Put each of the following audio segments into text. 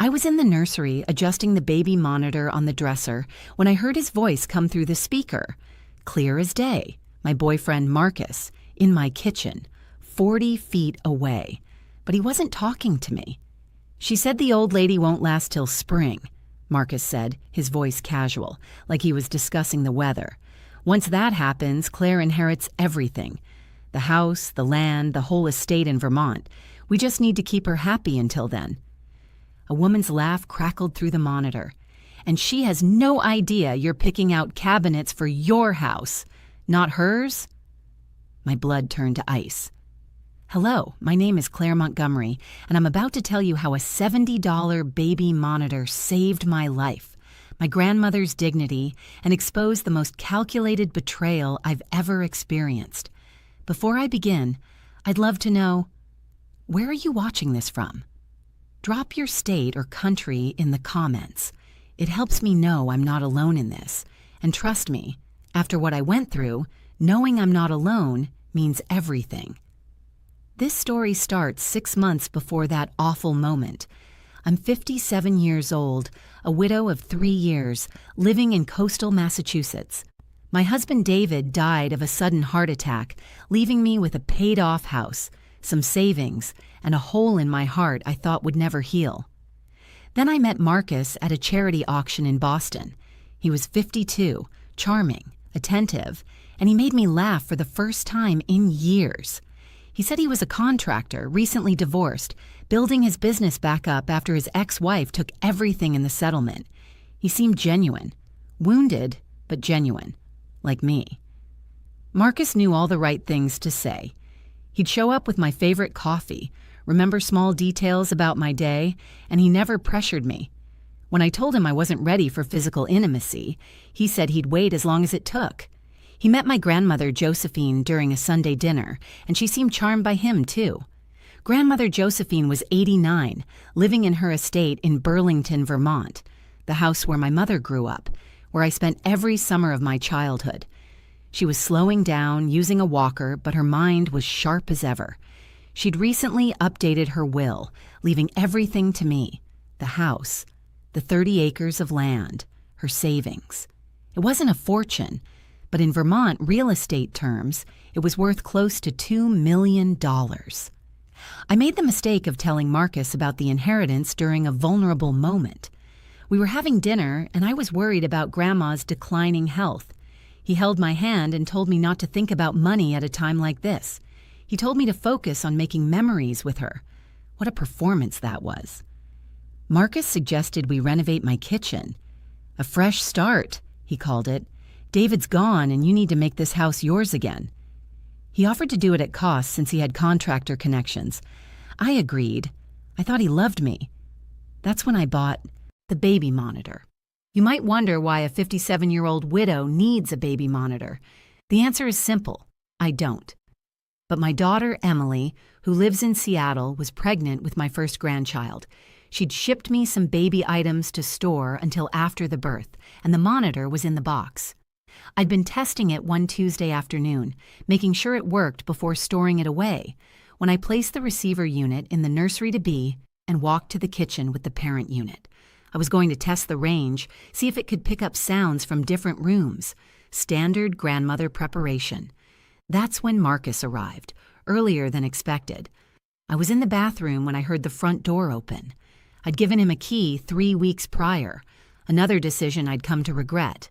I was in the nursery adjusting the baby monitor on the dresser when I heard his voice come through the speaker. Clear as day, my boyfriend Marcus, in my kitchen, 40 feet away. But he wasn't talking to me. "She said the old lady won't last till spring," Marcus said, his voice casual, like he was discussing the weather. "Once that happens, Claire inherits everything. The house, the land, the whole estate in Vermont. We just need to keep her happy until then." A woman's laugh crackled through the monitor. "And she has no idea you're picking out cabinets for your house, not hers?" My blood turned to ice. "Hello, my name is Claire Montgomery, and I'm about to tell you how a $70 baby monitor saved my life, my grandmother's dignity, and exposed the most calculated betrayal I've ever experienced. Before I begin, I'd love to know, where are you watching this from? Drop your state or country in the comments. It helps me know I'm not alone in this. And trust me, after what I went through, knowing I'm not alone means everything." This story starts 6 months before that awful moment. I'm 57 years old, a widow of 3 years, living in coastal Massachusetts. My husband David died of a sudden heart attack, leaving me with a paid-off house, some savings, and a hole in my heart I thought would never heal. Then I met Marcus at a charity auction in Boston. He was 52, charming, attentive, and he made me laugh for the first time in years. He said he was a contractor, recently divorced, building his business back up after his ex-wife took everything in the settlement. He seemed genuine, wounded, but genuine, like me. Marcus knew all the right things to say. He'd show up with my favorite coffee, remember small details about my day, and he never pressured me. When I told him I wasn't ready for physical intimacy, he said he'd wait as long as it took. He met my grandmother Josephine during a Sunday dinner, and she seemed charmed by him too. Grandmother Josephine was 89, living in her estate in Burlington, Vermont, the house where my mother grew up, where I spent every summer of my childhood. She was slowing down, using a walker, but her mind was sharp as ever. She'd recently updated her will, leaving everything to me: the house, the 30 acres of land, her savings. It wasn't a fortune, but in Vermont real estate terms, it was worth close to $2 million. I made the mistake of telling Marcus about the inheritance during a vulnerable moment. We were having dinner, and I was worried about Grandma's declining health. He held my hand and told me not to think about money at a time like this. He told me to focus on making memories with her. What a performance that was. Marcus suggested we renovate my kitchen. "A fresh start," he called it. "David's gone, and you need to make this house yours again." He offered to do it at cost since he had contractor connections. I agreed. I thought he loved me. That's when I bought the baby monitor. You might wonder why a 57-year-old widow needs a baby monitor. The answer is simple: I don't. But my daughter, Emily, who lives in Seattle, was pregnant with my first grandchild. She'd shipped me some baby items to store until after the birth, and the monitor was in the box. I'd been testing it one Tuesday afternoon, making sure it worked before storing it away, when I placed the receiver unit in the nursery to be and walked to the kitchen with the parent unit. I was going to test the range, see if it could pick up sounds from different rooms. Standard grandmother preparation. That's when Marcus arrived, earlier than expected. I was in the bathroom when I heard the front door open. I'd given him a key 3 weeks prior, another decision I'd come to regret.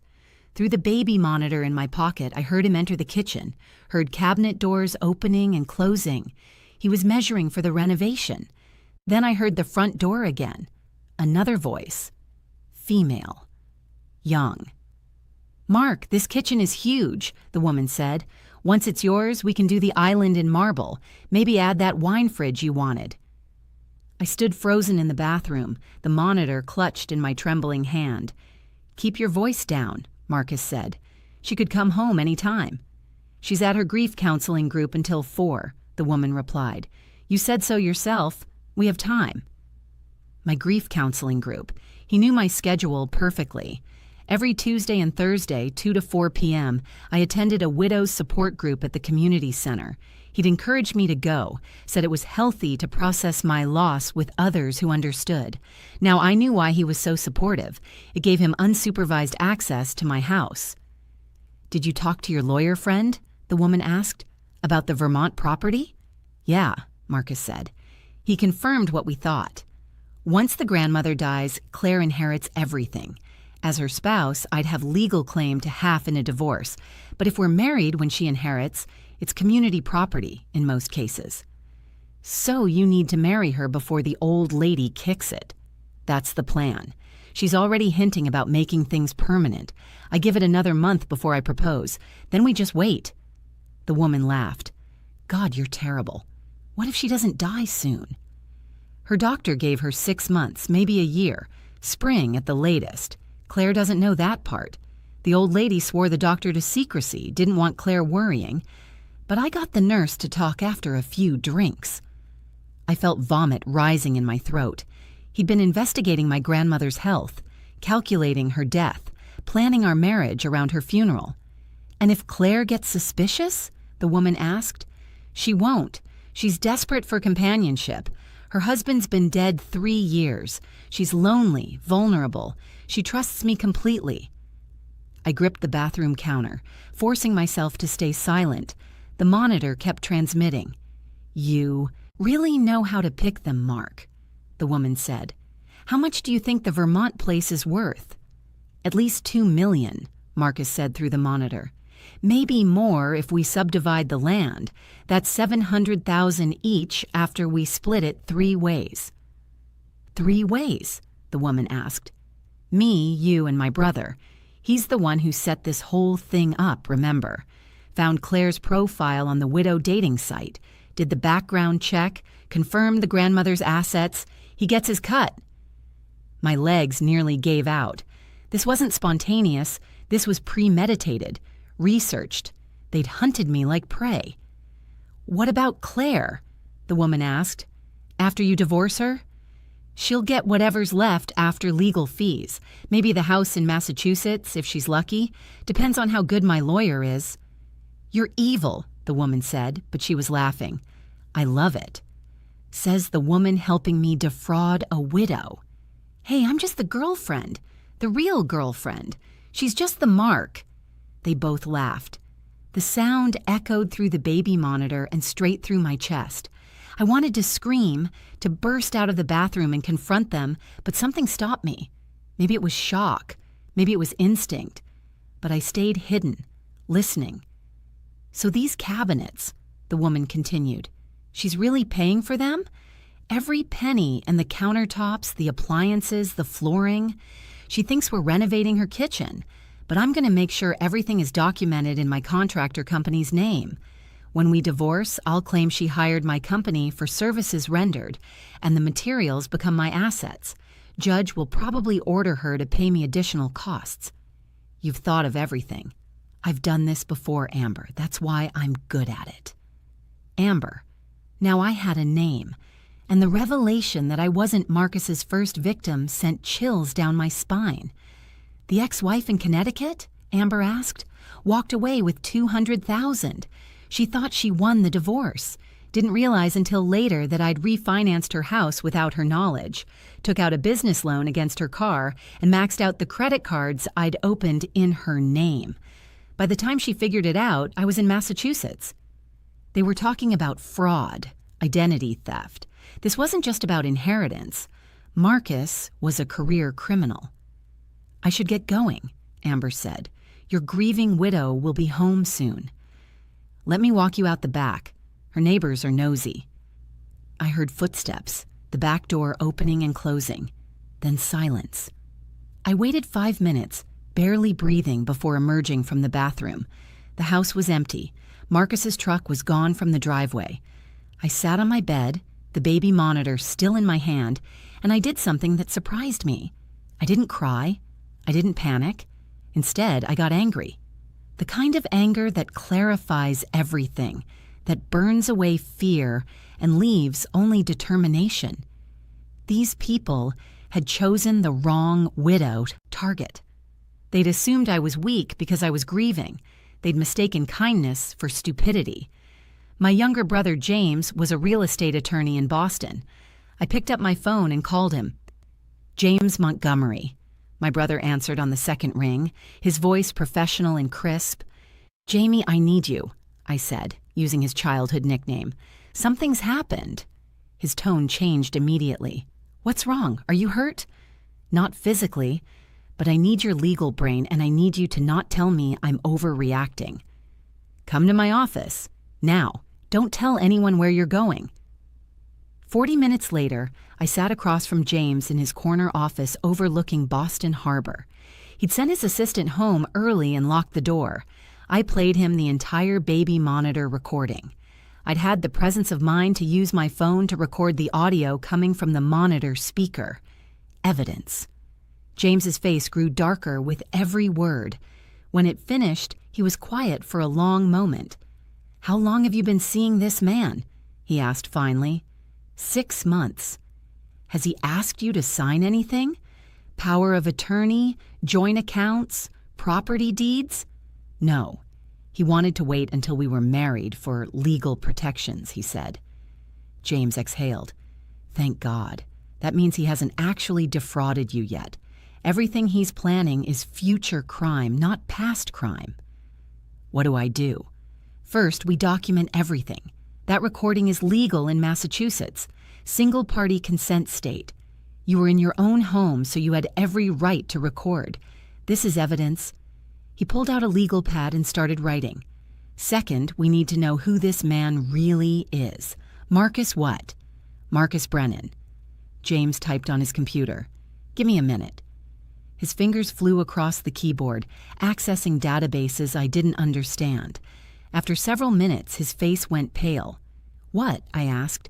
Through the baby monitor in my pocket, I heard him enter the kitchen, heard cabinet doors opening and closing. He was measuring for the renovation. Then I heard the front door again. Another voice. Female. Young. "Mark, this kitchen is huge," the woman said. "Once it's yours, we can do the island in marble. Maybe add that wine fridge you wanted." I stood frozen in the bathroom, the monitor clutched in my trembling hand. "Keep your voice down," Marcus said. "She could come home any time." "She's at her grief counseling group until 4, the woman replied. "You said so yourself. We have time." My grief counseling group. He knew my schedule perfectly. Every Tuesday and Thursday, 2 to 4 p.m., I attended a widow's support group at the community center. He'd encouraged me to go, said it was healthy to process my loss with others who understood. Now I knew why he was so supportive. It gave him unsupervised access to my house. "Did you talk to your lawyer friend?" the woman asked. "About the Vermont property?" "Yeah," Marcus said. He confirmed what we thought. Once the grandmother dies, Claire inherits everything. As her spouse, I'd have legal claim to half in a divorce, but if we're married when she inherits, it's community property in most cases. "So you need to marry her before the old lady kicks it." "That's the plan. She's already hinting about making things permanent. I give it another month before I propose. Then we just wait." The woman laughed. "God, you're terrible. What if she doesn't die soon?" Her doctor gave her 6 months, maybe a year, spring at the latest. Claire doesn't know that part. The old lady swore the doctor to secrecy, didn't want Claire worrying, but I got the nurse to talk after a few drinks. I felt vomit rising in my throat. He'd been investigating my grandmother's health, calculating her death, planning our marriage around her funeral. "And if Claire gets suspicious?" the woman asked. "She won't. She's desperate for companionship. Her husband's been dead 3 years. She's lonely, vulnerable. She trusts me completely." I gripped the bathroom counter, forcing myself to stay silent. The monitor kept transmitting. "You really know how to pick them, Mark," the woman said. "How much do you think the Vermont place is worth?" "At least $2 million, Marcus said through the monitor. "Maybe more if we subdivide the land. That's $700,000 each after we split it 3 ways. "3 ways?" the woman asked. "Me, you, and my brother. He's the one who set this whole thing up, remember? Found Claire's profile on the widow dating site, did the background check, confirmed the grandmother's assets. He gets his cut." My legs nearly gave out. This wasn't spontaneous. This was premeditated, researched. They'd hunted me like prey. "What about Claire?" the woman asked. "After you divorce her?" "She'll get whatever's left after legal fees. Maybe the house in Massachusetts, if she's lucky. Depends on how good my lawyer is." "You're evil," the woman said, but she was laughing. "I love it." Says the woman helping me defraud a widow. "Hey, I'm just the girlfriend. The real girlfriend. She's just the mark." They both laughed. The sound echoed through the baby monitor and straight through my chest. I wanted to scream, to burst out of the bathroom and confront them, but something stopped me. Maybe it was shock. Maybe it was instinct. But I stayed hidden, listening. "So these cabinets," the woman continued, "she's really paying for them? Every penny, and the countertops, the appliances, the flooring. She thinks we're renovating her kitchen, but I'm going to make sure everything is documented in my contractor company's name. When we divorce, I'll claim she hired my company for services rendered, and the materials become my assets. Judge will probably order her to pay me additional costs." "You've thought of everything." "I've done this before, Amber. That's why I'm good at it." Amber. Now I had a name, and the revelation that I wasn't Marcus's first victim sent chills down my spine. "The ex-wife in Connecticut?" Amber asked. "Walked away with $200,000. She thought she won the divorce. Didn't realize until later that I'd refinanced her house without her knowledge. Took out a business loan against her car and maxed out the credit cards I'd opened in her name. By the time she figured it out, I was in Massachusetts." They were talking about fraud, identity theft. This wasn't just about inheritance. Marcus was a career criminal. "I should get going," Amber said. "Your grieving widow will be home soon." "Let me walk you out the back. Her neighbors are nosy." I heard footsteps, the back door opening and closing, then silence. I waited 5 minutes, barely breathing before emerging from the bathroom. The house was empty. Marcus's truck was gone from the driveway. I sat on my bed, the baby monitor still in my hand, and I did something that surprised me. I didn't cry. I didn't panic. Instead, I got angry. The kind of anger that clarifies everything, that burns away fear and leaves only determination. These people had chosen the wrong widow target. They'd assumed I was weak because I was grieving. They'd mistaken kindness for stupidity. My younger brother James was a real estate attorney in Boston. I picked up my phone and called him. "James Montgomery." My brother answered on the second ring, his voice professional and crisp. "Jamie, I need you," I said, using his childhood nickname. "Something's happened." His tone changed immediately. "What's wrong? Are you hurt?" "Not physically, but I need your legal brain and I need you to not tell me I'm overreacting." "Come to my office. Now. Don't tell anyone where you're going." 40 minutes later, I sat across from James in his corner office overlooking Boston Harbor. He'd sent his assistant home early and locked the door. I played him the entire baby monitor recording. I'd had the presence of mind to use my phone to record the audio coming from the monitor speaker. Evidence. James's face grew darker with every word. When it finished, he was quiet for a long moment. "How long have you been seeing this man?" he asked finally. 6 months. "Has he asked you to sign anything? Power of attorney, joint accounts, property deeds?" "No. He wanted to wait until we were married for legal protections," he said. James exhaled. "Thank God. That means he hasn't actually defrauded you yet. Everything he's planning is future crime, not past crime." "What do I do?" "First, we document everything. That recording is legal in Massachusetts. Single-party consent state. You were in your own home, so you had every right to record. This is evidence." He pulled out a legal pad and started writing. "Second, we need to know who this man really is. Marcus what?" "Marcus Brennan." James typed on his computer. "Give me a minute." His fingers flew across the keyboard, accessing databases I didn't understand. After several minutes, his face went pale. "What?" I asked.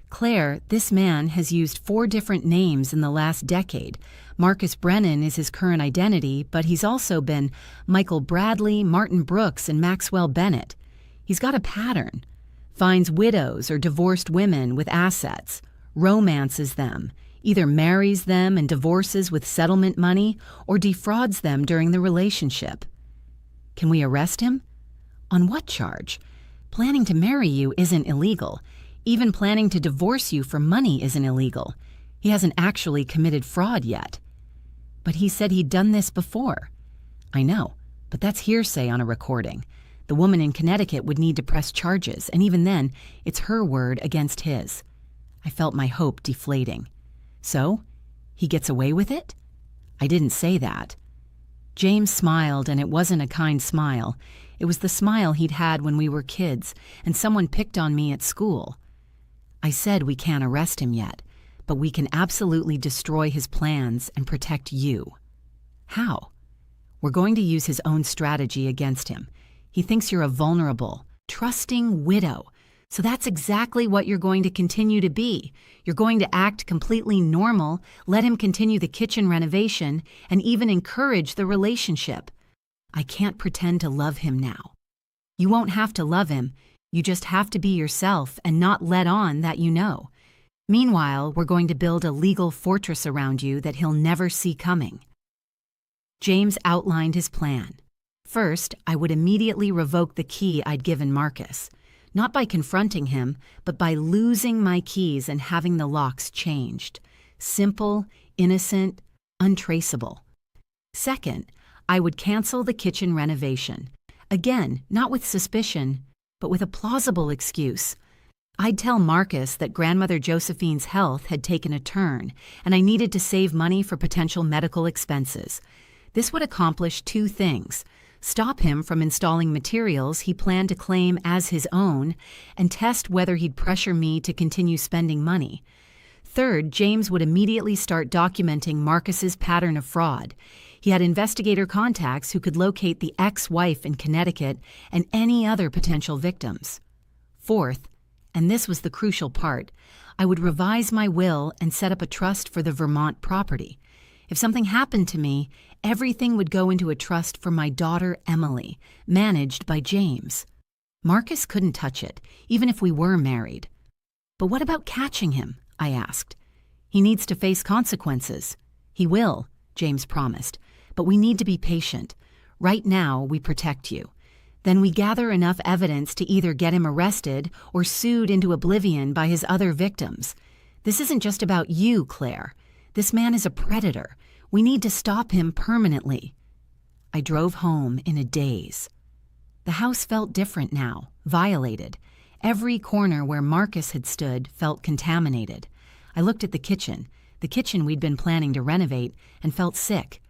"Claire, this man has used 4 different names in the last decade. Marcus Brennan is his current identity, but he's also been Michael Bradley, Martin Brooks, and Maxwell Bennett. He's got a pattern. Finds widows or divorced women with assets, romances them, either marries them and divorces with settlement money, or defrauds them during the relationship." "Can we arrest him?" "On what charge? Planning to marry you isn't illegal. Even planning to divorce you for money isn't illegal. He hasn't actually committed fraud yet." "But he said he'd done this before." "I know, but that's hearsay on a recording. The woman in Connecticut would need to press charges, and even then, it's her word against his." I felt my hope deflating. "So, he gets away with it?" "I didn't say that." James smiled, and it wasn't a kind smile. It was the smile he'd had when we were kids, and someone picked on me at school. "I said we can't arrest him yet, but we can absolutely destroy his plans and protect you." "How?" "We're going to use his own strategy against him. He thinks you're a vulnerable, trusting widow. So that's exactly what you're going to continue to be. You're going to act completely normal, let him continue the kitchen renovation, and even encourage the relationship. I can't pretend to love him now." "You won't have to love him. You just have to be yourself and not let on that you know. Meanwhile, we're going to build a legal fortress around you that he'll never see coming." James outlined his plan. First, I would immediately revoke the key I'd given Marcus. Not by confronting him, but by losing my keys and having the locks changed. Simple, innocent, untraceable. Second, I would cancel the kitchen renovation. Again, not with suspicion, but with a plausible excuse. I'd tell Marcus that grandmother Josephine's health had taken a turn, and I needed to save money for potential medical expenses. This would accomplish 2 things: stop him from installing materials he planned to claim as his own, and test whether he'd pressure me to continue spending money. Third, James would immediately start documenting Marcus's pattern of fraud. He had investigator contacts who could locate the ex-wife in Connecticut and any other potential victims. Fourth, and this was the crucial part, I would revise my will and set up a trust for the Vermont property. If something happened to me, everything would go into a trust for my daughter Emily, managed by James. Marcus couldn't touch it, even if we were married. "But what about catching him?" I asked. "He needs to face consequences." "He will," James promised. but we need to be patient. Right now, we protect you. Then we gather enough evidence to either get him arrested or sued into oblivion by his other victims. This isn't just about you, Claire. This man is a predator. We need to stop him permanently." I drove home in a daze. The house felt different now, violated. Every corner where Marcus had stood felt contaminated. I looked at the kitchen we'd been planning to renovate, and felt sick.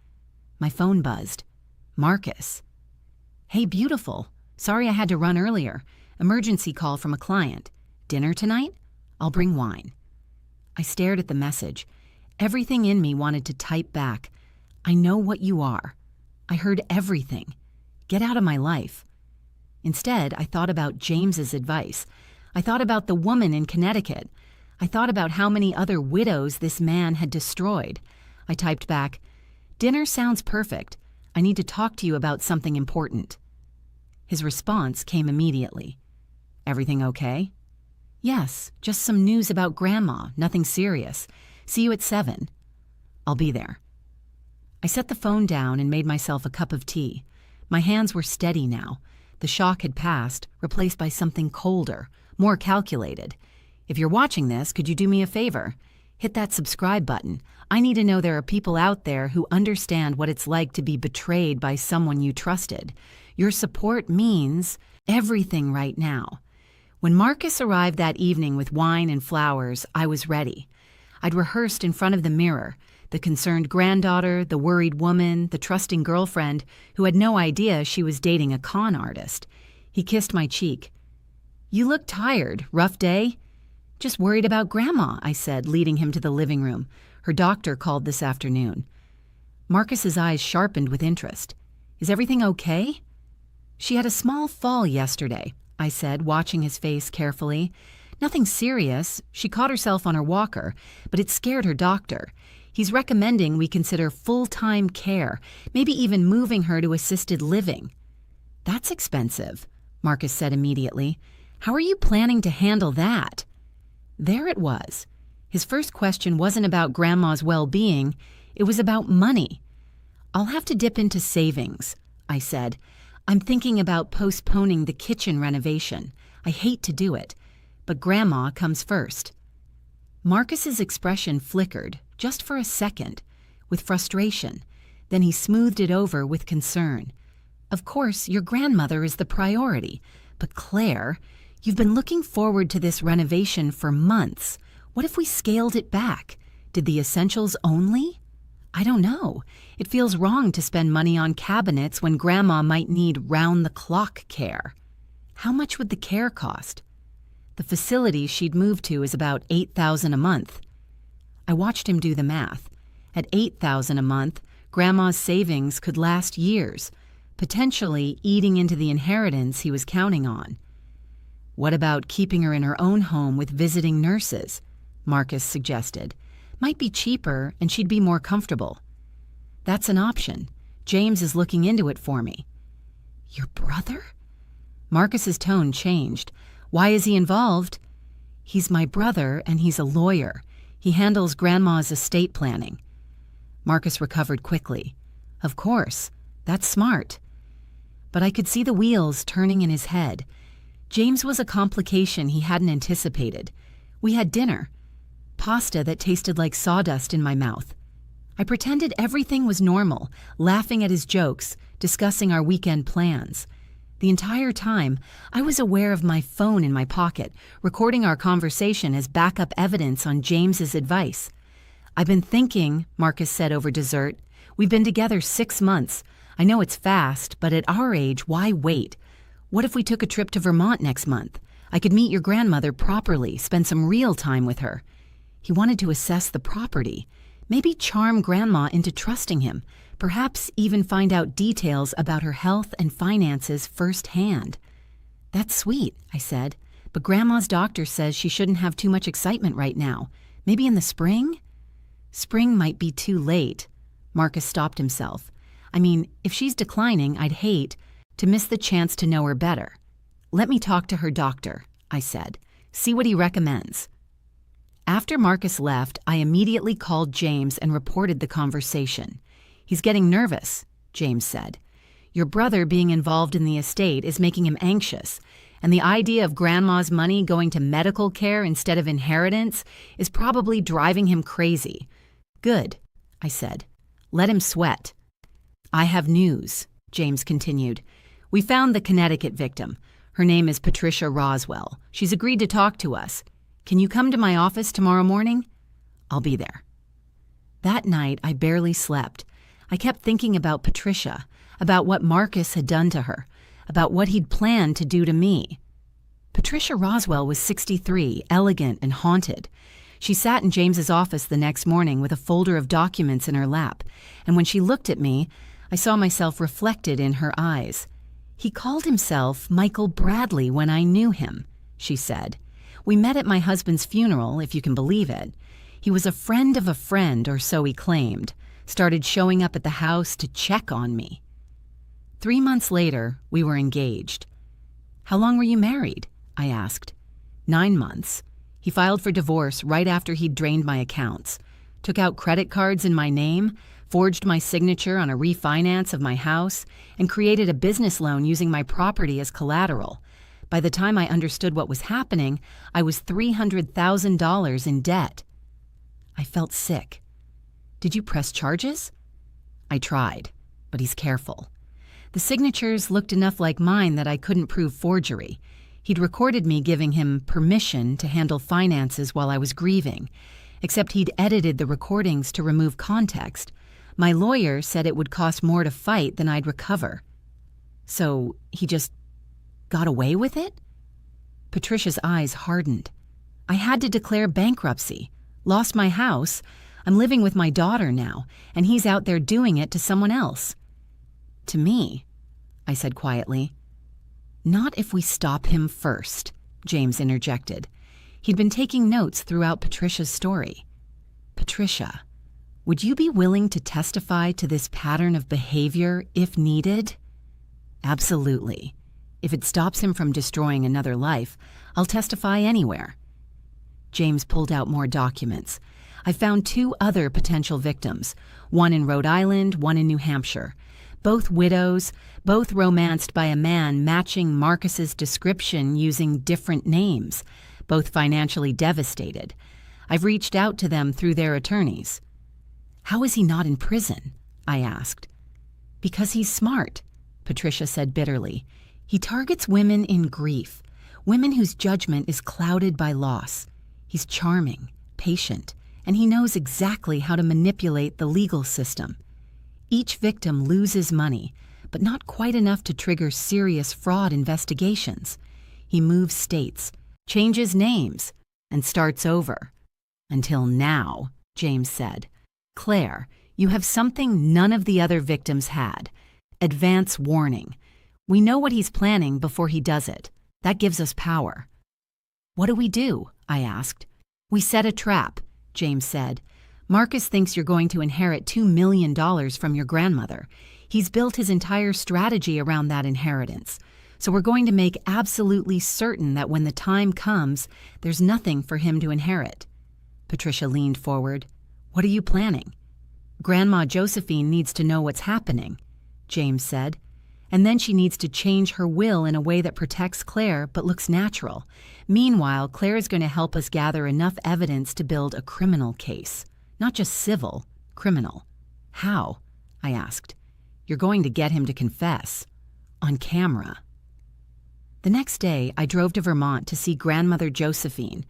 My phone buzzed. Marcus. "Hey, beautiful. Sorry I had to run earlier. Emergency call from a client. Dinner tonight? I'll bring wine." I stared at the message. Everything in me wanted to type back, "I know what you are. I heard everything. Get out of my life." Instead, I thought about James's advice. I thought about the woman in Connecticut. I thought about how many other widows this man had destroyed. I typed back, "Dinner sounds perfect. I need to talk to you about something important." His response came immediately. "Everything okay?" "Yes, just some news about Grandma, nothing serious. See you at 7. "I'll be there." I set the phone down and made myself a cup of tea. My hands were steady now. The shock had passed, replaced by something colder, more calculated. If you're watching this, could you do me a favor? Hit that subscribe button. I need to know there are people out there who understand what it's like to be betrayed by someone you trusted. Your support means everything right now. When Marcus arrived that evening with wine and flowers, I was ready. I'd rehearsed in front of the mirror, the concerned granddaughter, the worried woman, the trusting girlfriend who had no idea she was dating a con artist. He kissed my cheek. "You look tired. Rough day?" "Just worried about Grandma," I said, leading him to the living room. "Her doctor called this afternoon." Marcus's eyes sharpened with interest. "Is everything okay?" "She had a small fall yesterday," I said, watching his face carefully. "Nothing serious. She caught herself on her walker, but it scared her doctor. He's recommending we consider full-time care, maybe even moving her to assisted living." "That's expensive," Marcus said immediately. "How are you planning to handle that?" There it was. His first question wasn't about Grandma's well-being, it was about money. "I'll have to dip into savings," I said. "I'm thinking about postponing the kitchen renovation. I hate to do it, but Grandma comes first." Marcus's expression flickered, just for a second, with frustration. Then he smoothed it over with concern. "Of course, your grandmother is the priority, but Claire, you've been looking forward to this renovation for months. What if we scaled it back? Did the essentials only? I don't know. It feels wrong to spend money on cabinets when Grandma might need round-the-clock care. How much would the care cost?" "The facility she'd moved to is about $8,000 a month." I watched him do the math. At $8,000 a month, Grandma's savings could last years, potentially eating into the inheritance he was counting on. "What about keeping her in her own home with visiting nurses?" Marcus suggested. "Might be cheaper and she'd be more comfortable." "That's an option. James is looking into it for me." "Your brother?" Marcus's tone changed. "Why is he involved?" "He's my brother and he's a lawyer. He handles Grandma's estate planning." Marcus recovered quickly. "Of course. That's smart." But I could see the wheels turning in his head. James was a complication he hadn't anticipated. We had dinner. Pasta that tasted like sawdust in my mouth. I pretended everything was normal, laughing at his jokes, discussing our weekend plans. The entire time, I was aware of my phone in my pocket, recording our conversation as backup evidence on James's advice. "I've been thinking," Marcus said over dessert. "We've been together 6 months. I know it's fast, but at our age, why wait? What if we took a trip to Vermont next month? I could meet your grandmother properly, spend some real time with her." He wanted to assess the property, maybe charm Grandma into trusting him, perhaps even find out details about her health and finances firsthand. "That's sweet," I said, "but Grandma's doctor says she shouldn't have too much excitement right now. Maybe in the spring?" "Spring might be too late." Marcus stopped himself. "I mean, if she's declining, I'd hate to miss the chance to know her better." "Let me talk to her doctor," I said. "See what he recommends." After Marcus left, I immediately called James and reported the conversation. He's getting nervous, James said. Your brother being involved in the estate is making him anxious, and the idea of Grandma's money going to medical care instead of inheritance is probably driving him crazy. Good, I said. Let him sweat. I have news, James continued. We found the Connecticut victim. Her name is Patricia Roswell. She's agreed to talk to us. Can you come to my office tomorrow morning? I'll be there. That night, I barely slept. I kept thinking about Patricia, about what Marcus had done to her, about what he'd planned to do to me. Patricia Roswell was 63, elegant and haunted. She sat in James's office the next morning with a folder of documents in her lap, and when she looked at me, I saw myself reflected in her eyes. He called himself Michael Bradley when I knew him, she said. We met at my husband's funeral, if you can believe it. He was a friend of a friend, or so he claimed, started showing up at the house to check on me. 3 months later, we were engaged. How long were you married? I asked. 9 months. He filed for divorce right after he'd drained my accounts, took out credit cards in my name, forged my signature on a refinance of my house, and created a business loan using my property as collateral. By the time I understood what was happening, I was $300,000 in debt. I felt sick. Did you press charges? I tried, but he's careful. The signatures looked enough like mine that I couldn't prove forgery. He'd recorded me giving him permission to handle finances while I was grieving, except he'd edited the recordings to remove context. My lawyer said it would cost more to fight than I'd recover. So he just got away with it? Patricia's eyes hardened. I had to declare bankruptcy, lost my house. I'm living with my daughter now, and he's out there doing it to someone else. To me, I said quietly. Not if we stop him first, James interjected. He'd been taking notes throughout Patricia's story. Patricia, would you be willing to testify to this pattern of behavior if needed? Absolutely. If it stops him from destroying another life, I'll testify anywhere. James pulled out more documents. I found 2 other potential victims, one in Rhode Island, one in New Hampshire. Both widows, both romanced by a man matching Marcus's description using different names, both financially devastated. I've reached out to them through their attorneys. How is he not in prison? I asked. Because he's smart, Patricia said bitterly. He targets women in grief, women whose judgment is clouded by loss. He's charming, patient, and he knows exactly how to manipulate the legal system. Each victim loses money, but not quite enough to trigger serious fraud investigations. He moves states, changes names, and starts over. Until now, James said. Claire, you have something none of the other victims had. Advance warning. We know what he's planning before he does it. That gives us power. What do? I asked. We set a trap, James said. Marcus thinks you're going to inherit $2 million from your grandmother. He's built his entire strategy around that inheritance. So we're going to make absolutely certain that when the time comes, there's nothing for him to inherit. Patricia leaned forward. What are you planning? Grandma Josephine needs to know what's happening, James said. And then she needs to change her will in a way that protects Claire but looks natural. Meanwhile, Claire is going to help us gather enough evidence to build a criminal case. Not just civil, criminal. How? I asked. You're going to get him to confess. On camera. The next day, I drove to Vermont to see Grandmother Josephine.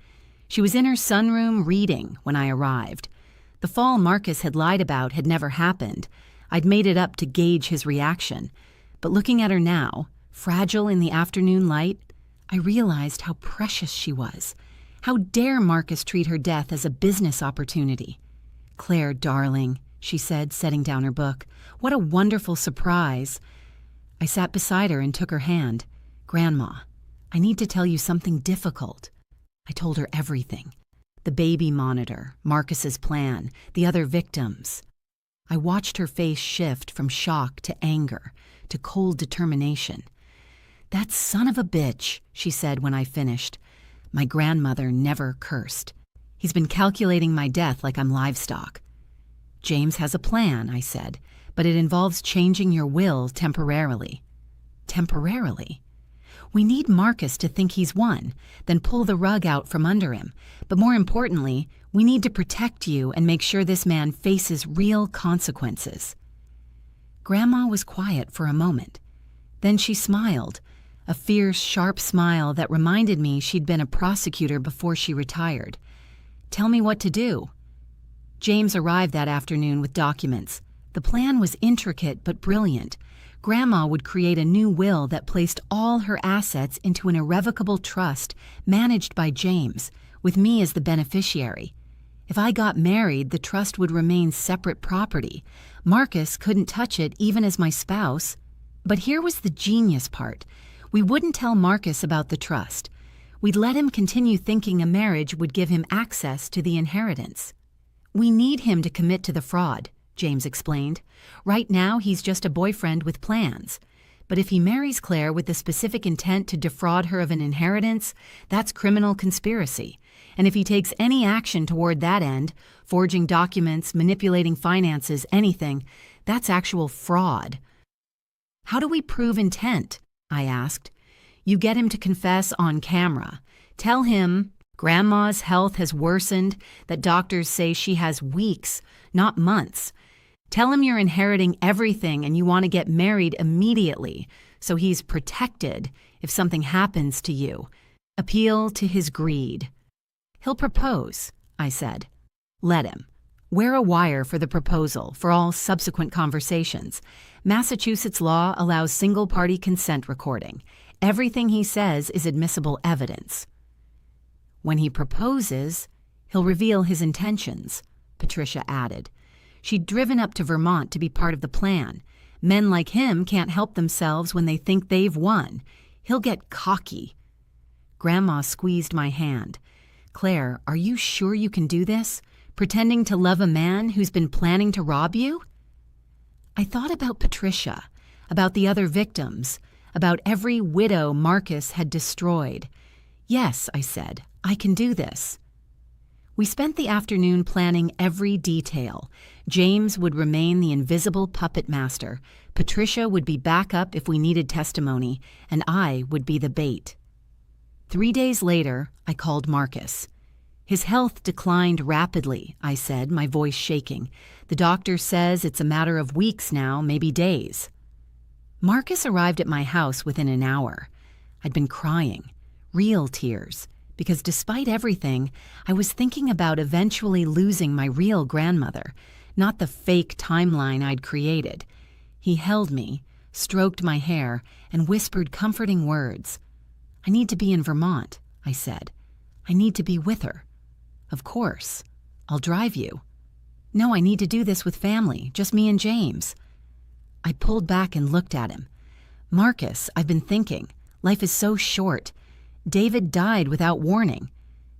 She was in her sunroom reading when I arrived. The fall Marcus had lied about had never happened. I'd made it up to gauge his reaction. But looking at her now, fragile in the afternoon light, I realized how precious she was. How dare Marcus treat her death as a business opportunity? Claire, darling, she said, setting down her book. What a wonderful surprise. I sat beside her and took her hand. Grandma, I need to tell you something difficult. I told her everything. The baby monitor, Marcus's plan, the other victims. I watched her face shift from shock to anger to cold determination. That son of a bitch, she said when I finished. My grandmother never cursed. He's been calculating my death like I'm livestock. James has a plan, I said, but it involves changing your will temporarily. Temporarily? We need Marcus to think he's won, then pull the rug out from under him. But more importantly, we need to protect you and make sure this man faces real consequences. Grandma was quiet for a moment. Then she smiled, a fierce, sharp smile that reminded me she'd been a prosecutor before she retired. Tell me what to do. James arrived that afternoon with documents. The plan was intricate but brilliant. Grandma would create a new will that placed all her assets into an irrevocable trust managed by James, with me as the beneficiary. If I got married, the trust would remain separate property. Marcus couldn't touch it even as my spouse. But here was the genius part. We wouldn't tell Marcus about the trust. We'd let him continue thinking a marriage would give him access to the inheritance. We need him to commit to the fraud, James explained. Right now, he's just a boyfriend with plans. But if he marries Claire with the specific intent to defraud her of an inheritance, that's criminal conspiracy. And if he takes any action toward that end, forging documents, manipulating finances, anything, that's actual fraud. How do we prove intent? I asked. You get him to confess on camera. Tell him Grandma's health has worsened, that doctors say she has weeks, not months. Tell him you're inheriting everything and you want to get married immediately, so he's protected if something happens to you. Appeal to his greed. He'll propose, I said. Let him. Wear a wire for the proposal for all subsequent conversations. Massachusetts law allows single-party consent recording. Everything he says is admissible evidence. When he proposes, he'll reveal his intentions, Patricia added. She'd driven up to Vermont to be part of the plan. Men like him can't help themselves when they think they've won. He'll get cocky. Grandma squeezed my hand. Claire, are you sure you can do this? Pretending to love a man who's been planning to rob you? I thought about Patricia, about the other victims, about every widow Marcus had destroyed. Yes, I said, I can do this. We spent the afternoon planning every detail. James would remain the invisible puppet master. Patricia would be backup if we needed testimony, and I would be the bait. 3 days later, I called Marcus. His health declined rapidly, I said, my voice shaking. The doctor says it's a matter of weeks now, maybe days. Marcus arrived at my house within an hour. I'd been crying, real tears, because despite everything, I was thinking about eventually losing my real grandmother, not the fake timeline I'd created. He held me, stroked my hair, and whispered comforting words. I need to be in Vermont, I said. I need to be with her. Of course. I'll drive you. No, I need to do this with family, just me and James. I pulled back and looked at him. Marcus, I've been thinking. Life is so short. David died without warning.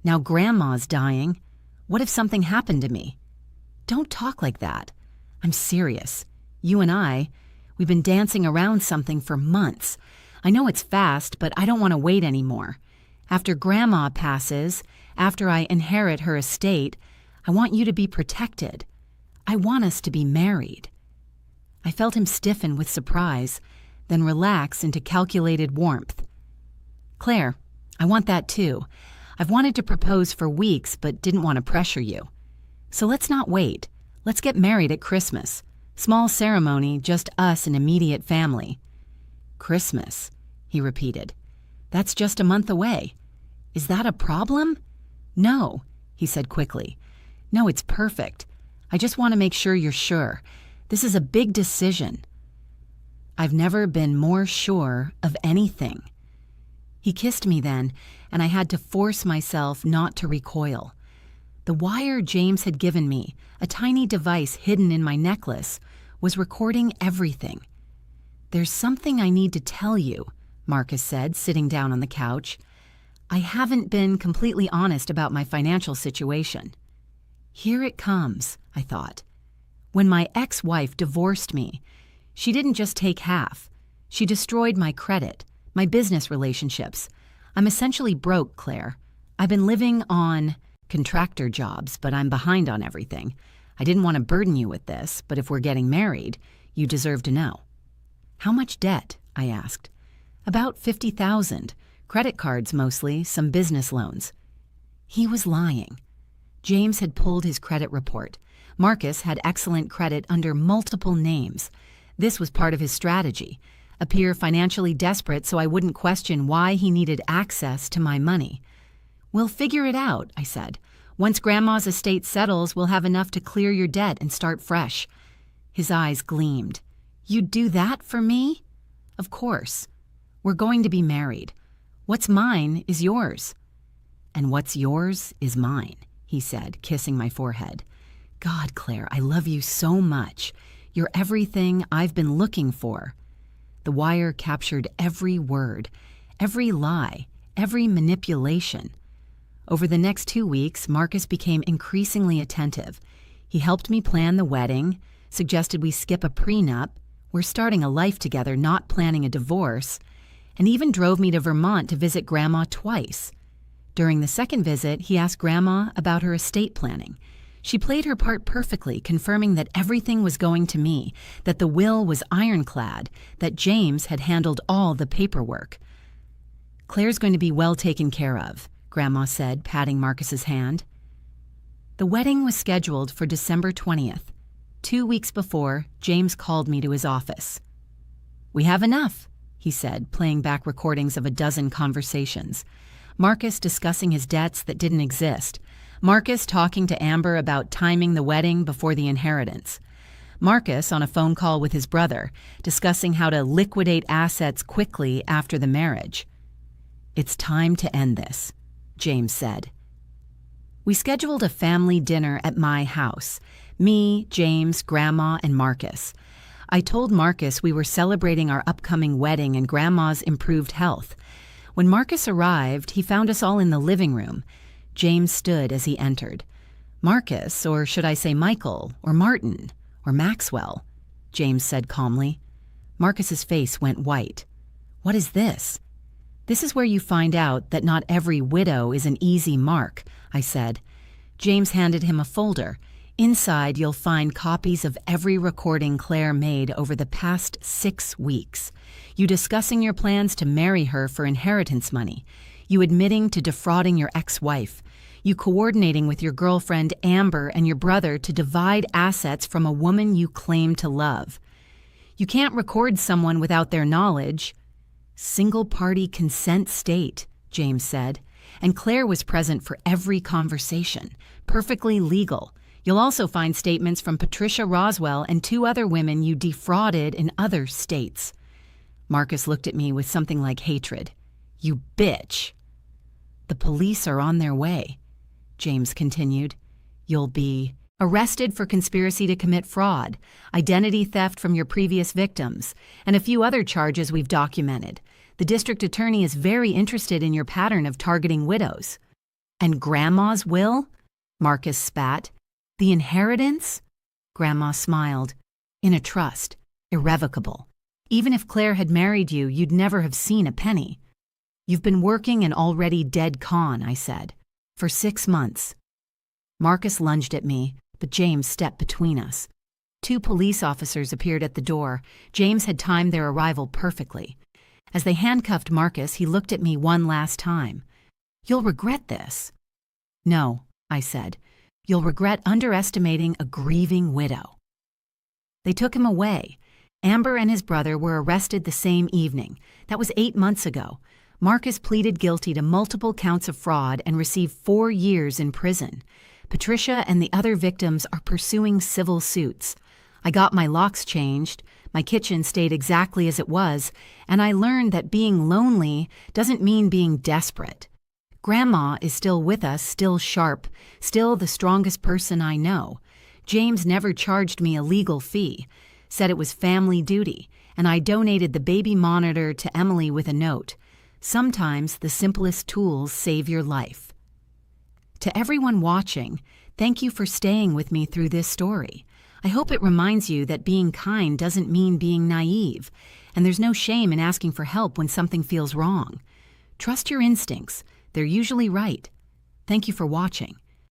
Now Grandma's dying. What if something happened to me? Don't talk like that. I'm serious. You and we've been dancing around something for months. I know it's fast, but I don't want to wait anymore. After Grandma passes, after I inherit her estate, I want you to be protected. I want us to be married. I felt him stiffen with surprise, then relax into calculated warmth. Claire, I want that too. I've wanted to propose for weeks, but didn't want to pressure you. So let's not wait. Let's get married at Christmas. Small ceremony, just us and immediate family. Christmas, he repeated. That's just a month away. Is that a problem? No, he said quickly. No, it's perfect. I just want to make sure you're sure. This is a big decision. I've never been more sure of anything. He kissed me then, and I had to force myself not to recoil. The wire James had given me, a tiny device hidden in my necklace, was recording everything. There's something I need to tell you, Marcus said, sitting down on the couch. I haven't been completely honest about my financial situation. Here it comes, I thought. When my ex-wife divorced me, she didn't just take half. She destroyed my credit, my business relationships. I'm essentially broke, Claire. I've been living on contractor jobs, but I'm behind on everything. I didn't want to burden you with this, but if we're getting married, you deserve to know." "How much debt?" I asked. "About 50,000. Credit cards mostly, some business loans." He was lying. James had pulled his credit report. Marcus had excellent credit under multiple names. This was part of his strategy. Appear financially desperate so I wouldn't question why he needed access to my money. "We'll figure it out," I said. "Once Grandma's estate settles, we'll have enough to clear your debt and start fresh." His eyes gleamed. "You'd do that for me?" "Of course. We're going to be married. What's mine is yours." "And what's yours is mine," he said, kissing my forehead. "God, Claire, I love you so much. You're everything I've been looking for." The wire captured every word, every lie, every manipulation. Over the next 2 weeks, Marcus became increasingly attentive. He helped me plan the wedding, suggested we skip a prenup, we're starting a life together, not planning a divorce, and even drove me to Vermont to visit Grandma twice. During the second visit, he asked Grandma about her estate planning. She played her part perfectly, confirming that everything was going to me, that the will was ironclad, that James had handled all the paperwork. "Claire's going to be well taken care of," Grandma said, patting Marcus's hand. The wedding was scheduled for December 20th. 2 weeks before, James called me to his office. "We have enough," he said, playing back recordings of a dozen conversations. Marcus discussing his debts that didn't exist. Marcus talking to Amber about timing the wedding before the inheritance. Marcus on a phone call with his brother, discussing how to liquidate assets quickly after the marriage. "It's time to end this," James said. We scheduled a family dinner at my house. Me, James, Grandma, and Marcus. I told Marcus we were celebrating our upcoming wedding and Grandma's improved health. When Marcus arrived, he found us all in the living room. James stood as he entered. "Marcus, or should I say Michael, or Martin, or Maxwell," James said calmly. Marcus's face went white. "What is this?" "This is where you find out that not every widow is an easy mark," I said. James handed him a folder. Inside, you'll find copies of every recording Claire made over the past 6 weeks. You discussing your plans to marry her for inheritance money. You admitting to defrauding your ex-wife. You coordinating with your girlfriend Amber and your brother to divide assets from a woman you claim to love. You can't record someone without their knowledge. "Single-party consent state," James said. "And Claire was present for every conversation. Perfectly legal. You'll also find statements from Patricia Roswell and 2 other women you defrauded in other states." Marcus looked at me with something like hatred. "You bitch." "The police are on their way," James continued. "You'll be arrested for conspiracy to commit fraud, identity theft from your previous victims, and a few other charges we've documented. The district attorney is very interested in your pattern of targeting widows." "And Grandma's will?" Marcus spat. "The inheritance?" Grandma smiled. "In a trust. Irrevocable. Even if Claire had married you, you'd never have seen a penny." "You've been working an already dead con," I said. "For 6 months." Marcus lunged at me, but James stepped between us. 2 police officers appeared at the door. James had timed their arrival perfectly. As they handcuffed Marcus, he looked at me one last time. "You'll regret this." "No," I said. "You'll regret underestimating a grieving widow." They took him away. Amber and his brother were arrested the same evening. That was 8 months ago. Marcus pleaded guilty to multiple counts of fraud and received 4 years in prison. Patricia and the other victims are pursuing civil suits. I got my locks changed, my kitchen stayed exactly as it was, and I learned that being lonely doesn't mean being desperate. Grandma is still with us, still sharp, still the strongest person I know. James never charged me a legal fee, said it was family duty, and I donated the baby monitor to Emily with a note. Sometimes the simplest tools save your life. To everyone watching, thank you for staying with me through this story. I hope it reminds you that being kind doesn't mean being naive, and there's no shame in asking for help when something feels wrong. Trust your instincts. They're usually right. Thank you for watching.